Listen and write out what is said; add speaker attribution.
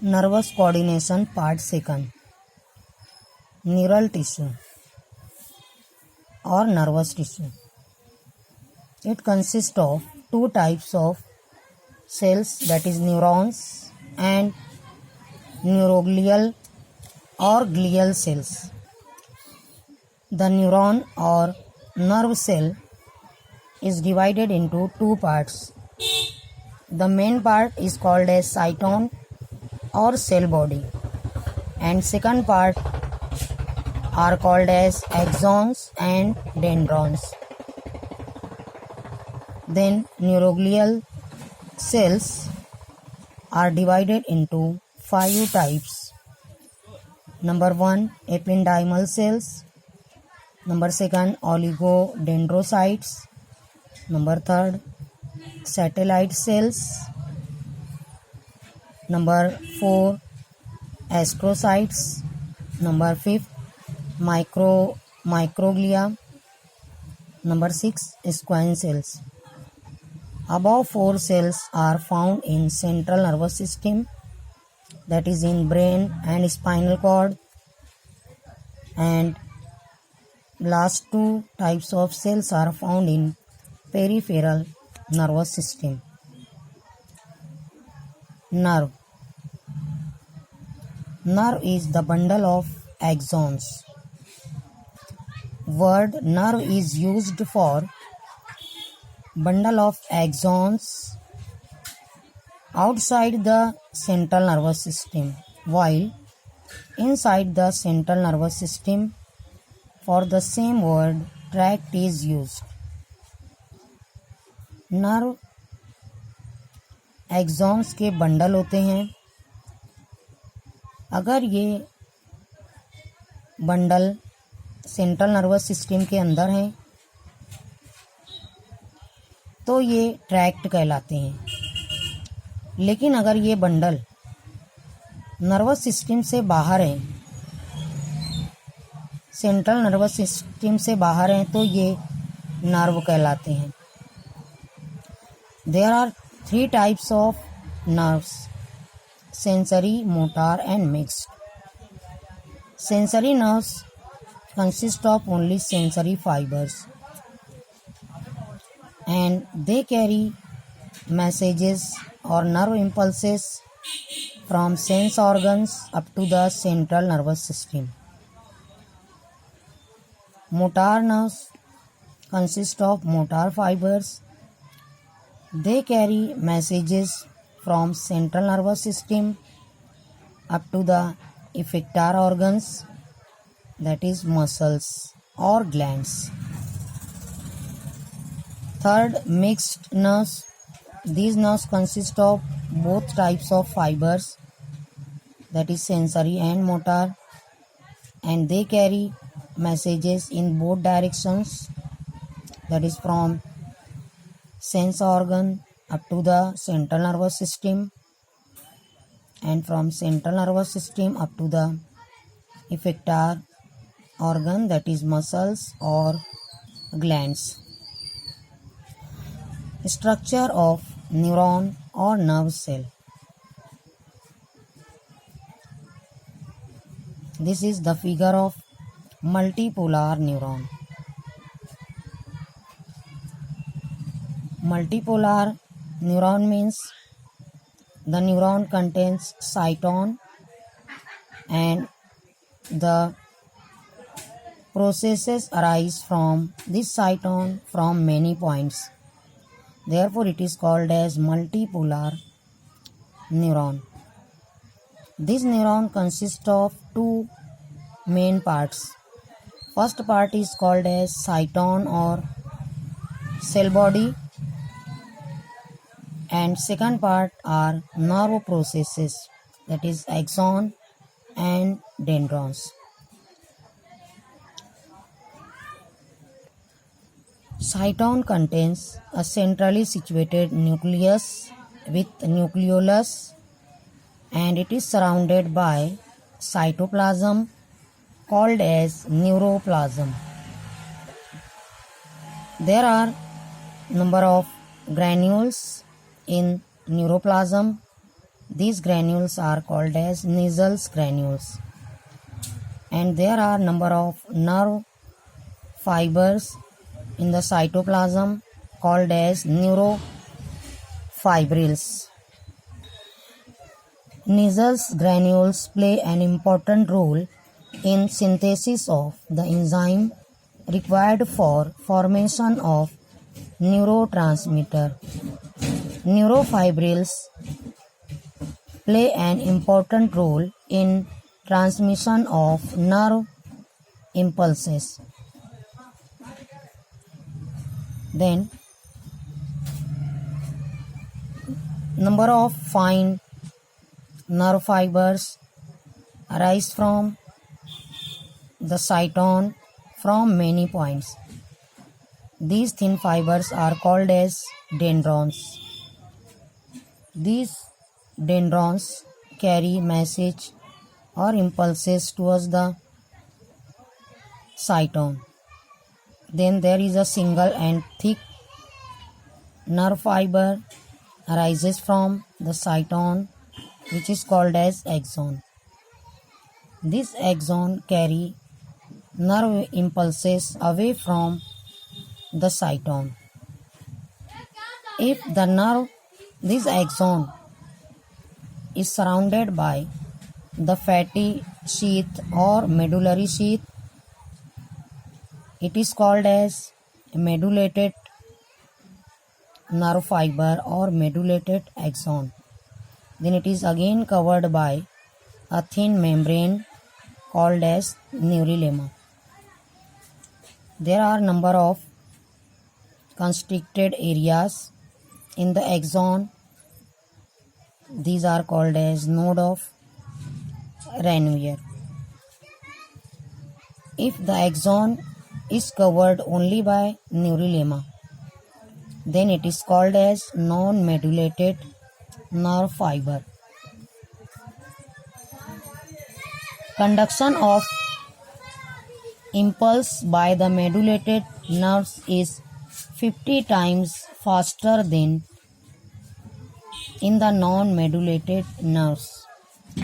Speaker 1: Nervous coordination part second. Neural tissue or nervous tissue. It consists of two types of cells, that is neurons and neuroglial or glial cells. The neuron or nerve cell is divided into two parts. The main part is called as cyton or cell body, and second part are called as axons and dendrons. Then neuroglial cells are divided into five types. Number 1, ependymal cells. Number 2, oligodendrocytes. Number 3, satellite cells. Number 4, astrocytes. Number 5, microglia. Number 6, squamous cells. Above 4 cells are found in central nervous system, that is in brain and spinal cord, and last 2 types of cells are found in peripheral nervous system. Nerve is the bundle of axons. Word nerve is used for bundle of axons outside the central nervous system, while inside the central nervous system for the same word tract is used. Nerve axons के bundle होते हैं. अगर ये bundle central nervous system के अंदर हैं तो ये ट्रैक्ट कहलाते हैं. लेकिन अगर ये बंडल नर्वस सिस्टम से बाहर हैं, सेंट्रल नर्वस सिस्टम से बाहर हैं, तो ये नर्व कहलाते हैं. There are 3 types of nerves: sensory, motor and mixed. Sensory nerves consist of only sensory fibers and they carry messages or nerve impulses from sense organs up to the central nervous system. Motor nerves consist of motor fibers. They carry messages from central nervous system up to the effector organs, that is muscles or glands. Third, mixed nerves. These nerves consist of both types of fibers, that is sensory and motor, and they carry messages in both directions, that is from sense organ up to the central nervous system and from central nervous system up to the effector organ, that is muscles or glands. Structure of neuron or nerve cell. This is the figure of multipolar neuron. Multipolar neuron means the neuron contains cyton and the processes arise from this cyton from many points. Therefore, it is called as multipolar neuron. This neuron consists of 2 main parts. First part is called as cyton or cell body, and second part are nerve processes, that is axon and dendrons. Cyton contains a centrally situated nucleus with nucleolus, and it is surrounded by cytoplasm called as neuroplasm. There are number of granules in neuroplasm, These granules are called as Nissls granules. And there are number of nerve fibers in the cytoplasm called as neurofibrils. Nissls granules play an important role in synthesis of the enzyme required for formation of neurotransmitter. Neurofibrils play an important role in transmission of nerve impulses. Then, number of fine nerve fibers arise from the cyton from many points. These thin fibers are called as dendrons. These dendrons carry message or impulses towards the cyton. Then there is a single and thick nerve fiber arises from the cyton, which is called as axon. This axon carry nerve impulses away from the cyton. If this axon is surrounded by the fatty sheath or medullary sheath, it is called as medullated nerve fiber or medullated axon. Then it is again covered by a thin membrane called as neurolemma. There are number of constricted areas in the axon. These are called as node of Ranvier. If the axon is covered only by neurolemma, then it is called as non-medullated nerve fiber. Conduction of impulse by the medullated nerves is 50 times faster than in the non-medullated nerves.